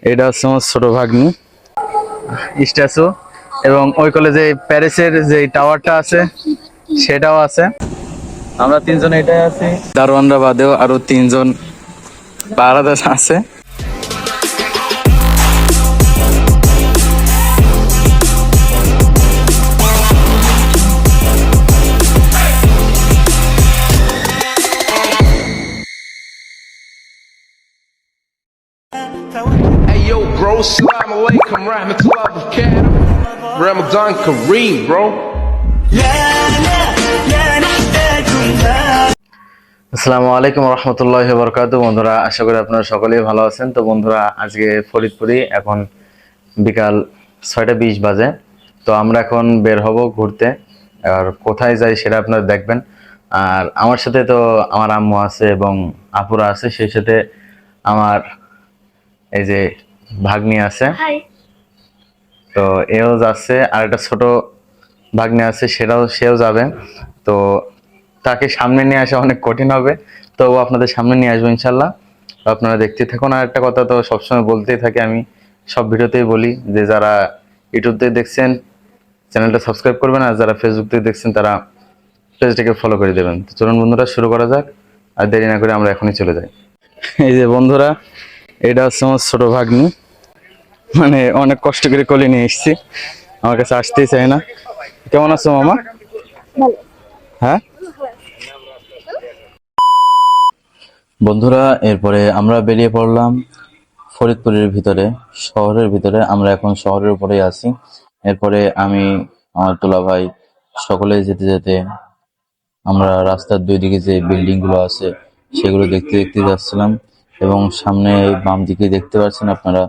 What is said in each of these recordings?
এটা হচ্ছে আমার ছোট ভাগ্নি স্ট্যাচু, এবং ওই কলেজে প্যারিসের যে টাওয়ারটা আছে সেটাও আছে। আমরা তিনজন এটাই আছি, দারোয়ানরা বাদেও আরো তিনজন পাহারাদার আছে। Hey yo, bro, salam alaikum, rahmatullah barakatuh. Ramadan Kareem, bro. আসসালামু আলাইকুম রহমতুল্লাহি ওয়া বারাকাতুহু। বন্ধুরা, আশা করি আপনারা সকলেই ভালো আছেন। তো বন্ধুরা, আজকে ফরিদপুরে এখন বিকাল 6:20 বাজে। তো আমরা এখন বের হব ঘুরতে, আর কোথায় যাই সেটা আপনারা দেখবেন। আর আমার সাথে তো আমার আম্মু আছে এবং আপুরা আছে, সেই সাথে আমার এই যে ভাগ্নি আছে। তো এও যাচ্ছে, আর একটা ছোট ভাগ্নি আছে, সেও যাবে। তো তাকে সামনে নিয়ে আসা অনেক কঠিন হবে, তো আপনাদের সামনে নিয়ে আসবো ইনশাল্লাহ। তো আপনারা দেখতে থাকুন। আর একটা কথা তো সবসময় বলতেই থাকি, আমি সব ভিডিওতেই বলি যে যারা ইউটিউব থেকে দেখছেন চ্যানেলটা সাবস্ক্রাইব করবেন, আর যারা ফেসবুক থেকে দেখছেন তারা পেজটাকে ফলো করে দেবেন। তো চলুন বন্ধুরা, শুরু করা যাক, আর দেরি না করে আমরা এখনই চলে যাই। এই যে বন্ধুরা, এটা হচ্ছে আমার ছোট ভাগ্নি, মানে অনেক কষ্ট করে কোলে নিয়ে এসেছি, আমার কাছে আসতেই চাই না। কেমন আছো মামা? হ্যাঁ বন্ধুরা, এরপরে আমরা বেরিয়ে পড়লাম ফরিদপুরের ভিতরে, শহরের ভিতরে। আমরা এখন শহরের উপরেই আছি। এরপরে আমি, আমার দুলা ভাই, সকলে যেতে যেতে আমরা রাস্তার দুই দিকে যে বিল্ডিং গুলো আছে সেগুলো দেখতে দেখতে যাচ্ছিলাম। এবং সামনে বাম দিকে দেখতে পাচ্ছেন আপনারা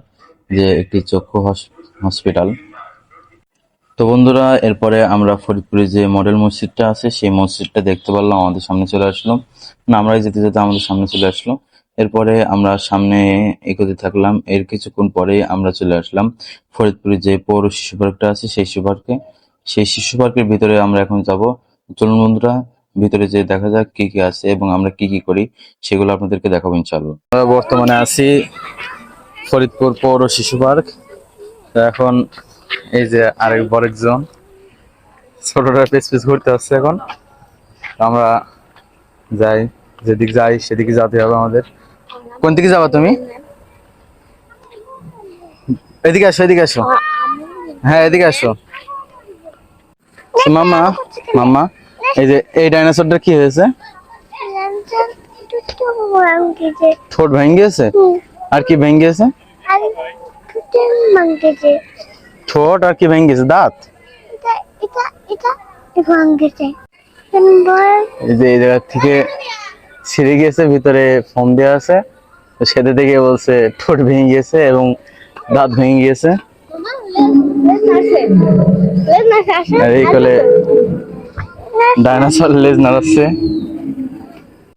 যে একটি চক্ষু হসপিটাল। তো বন্ধুরা, এরপরে আমরা ফরিদপুরে যে মডেল মসজিদটা আছে সেই মসজিদটা দেখতে পারলাম, আমাদের সামনে চলে আসলো। না, আমরাই যেতে যেতে আমাদের সামনে চলে আসলো। এরপরে আমরা সামনে এগোতে থাকলাম। এর কিছুক্ষণ পরে আমরা চলে আসলাম ফরিদপুরে যে পৌর শিশু পার্কটা আছে সেই শিশু পার্কের ভিতরে আমরা এখন যাব। চলুন বন্ধুরা, ভিতরে যে দেখা যাক কি কি আছে এবং আমরা কি কি করি সেগুলো আপনাদেরকে দেখাবো ইনশাআল্লাহ। আমরা বর্তমানে আছি ফরিদপুর পৌর শিশু পার্ক। তো এখন এই যে আরেকজন ছোটটা পিস পিস ঘুরতে আসছে। এখন আমরা যাই, যেদিকে যাই সেদিকে যেতে হবে আমাদের। কোন দিকে যাবা তুমি? এদিকে আসো, এদিকে আসো। হ্যাঁ, এদিকে আসো। মাম্মা, মাম্মা, এই যে এই ডাইনোসরটা কি হয়েছে? ঠোঁট ভেঙে গেছে। আর কি ভেঙে গেছে? ঠোঁট আর কি ভেঙে গেছে? দাঁত। এই যে এই জায়গা থেকে ছিঁড়ে গিয়েছে, ভিতরে ফোম দেওয়া আছে। তো সেটা দেখে বলছে ঠোঁট ভেঙে গিয়েছে এবং দাঁত ভেঙে গিয়েছে। আর এই কলে ডাইনোসর লেজ নাড়াচ্ছে।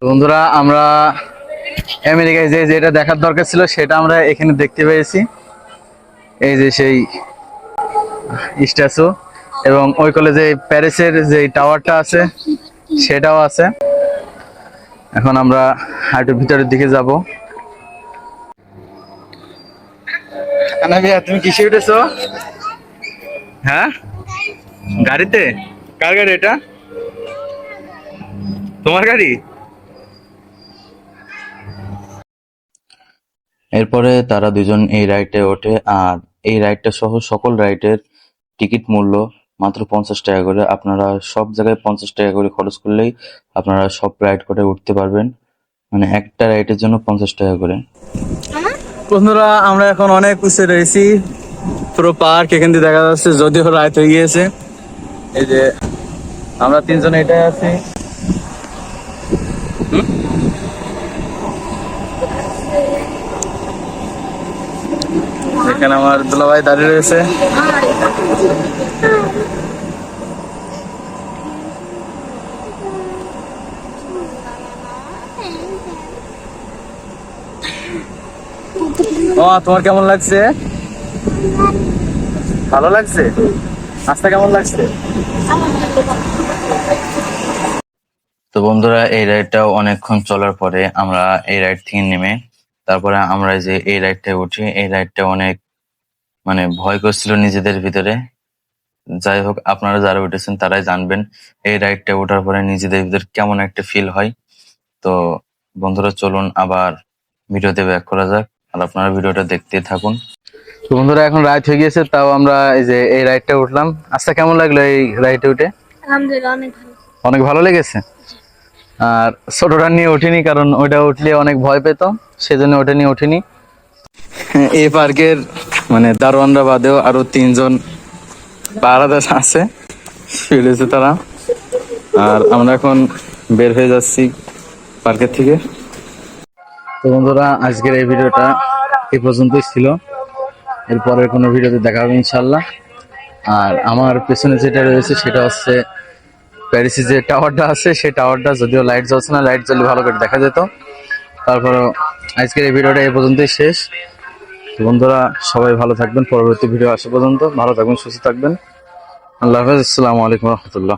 বন্ধুরা, আমরা আমেরিকায় যে যেটা দেখার দরকার ছিল সেটা আমরা এখানে দেখতে পেয়েছি। এই যে সেই স্ট্যাচু, এবং ওই কলেজে প্যারিসের যে টাওয়ারটা আছে সেটাও আছে। এখন আমরা হাঁটু ভিতরের দিকে যাব। তুমি কিসে উঠেছো? হ্যাঁ, গাড়িতে? কার গাড়ি এটা? তোমার গাড়ি? এরপরে তারা দুজন এই রাইডে ওঠে, আর এই রাইডটা সহ সকল রাইডের টিকিট মূল্য মাত্র 50 টাকা করে। আপনারা সব জায়গায় 50 টাকা করে খরচ করলেই আপনারা সব রাইড করে উঠতে পারবেন, মানে একটা রাইডের জন্য 50 টাকা করে। বন্ধুরা, আমরা এখন অনেক উঁচে রয়েছি, পুরো পার্ক এখান দিয়ে দেখা যাচ্ছে, যদিও রাত হয়ে গিয়েছে। এই যে আমরা তিনজন এটাই আছি। এখানে আমার দুলাভাই দাঁড়িয়ে রয়েছে। তোমার কেমন লাগছে? ভালো লাগছে? রাস্তা কেমন লাগছে? তো বন্ধুরা, এই রাইডটাও অনেকক্ষণ চলার পরে আমরা এই রাইড থেকে নেমে তারপরে আমরা এই যে এই রাইডটায় উঠি, এই রাইডটা অনেক মানে ভয় করছিল নিজেদের ভিতরে। যাই হোক, আপনারা যারা উঠেছেন তারাই জানবেন এই রাইডটা ওঠার পরে নিজেদের ভিতর কেমন একটা ফিল হয়। তো বন্ধুরা, চলুন আবার ভিডিওতে ব্যাক করা যাক, আর আপনারা ভিডিওটা দেখতে থাকুন। তো বন্ধুরা, এখন রাইড হয়ে গিয়েছে, তাও আমরা এই যে এই রাইডটা উঠলাম। আচ্ছা, কেমন লাগলো এই রাইডে উঠে? আলহামদুলিল্লাহ, অনেক ভালো। অনেক ভালো লেগেছে। আর ছোটটা নিয়ে উঠিনি, কারণ ওটা উঠলে অনেক ভয় পেত, সেজন্য ওটা নিয়ে উঠিনি। এই পার্কের মানে দারোয়ানরা বাদেও আরো 3জন পাহারাদার আছে, ফিরেছে তারা। আর আমরা এখন বের হয়ে যাচ্ছি পার্কের থেকে। তো বন্ধুরা, আজকের এই ভিডিওটা এই পর্যন্তই ছিল। এরপরের কোনো ভিডিওতে দেখা হবে ইনশাল্লাহ। আর আমার পেছনে যেটা রয়েছে সেটা হচ্ছে প্যারিসে যে টাওয়ারটা আছে, সেই টাওয়ারটা, যদিও লাইট জ্বলছে না, লাইট জ্বললে ভালো করে দেখা যেত। তারপরও আজকের এই ভিডিওটা এই পর্যন্তই শেষ। তো বন্ধুরা, সবাই ভালো থাকবেন, পরবর্তী ভিডিও আসা পর্যন্ত ভালো থাকবেন, সুস্থ থাকবেন। আল্লাহ হাফেজ, আসসালামু আলাইকুম রহমতুল্লাহ।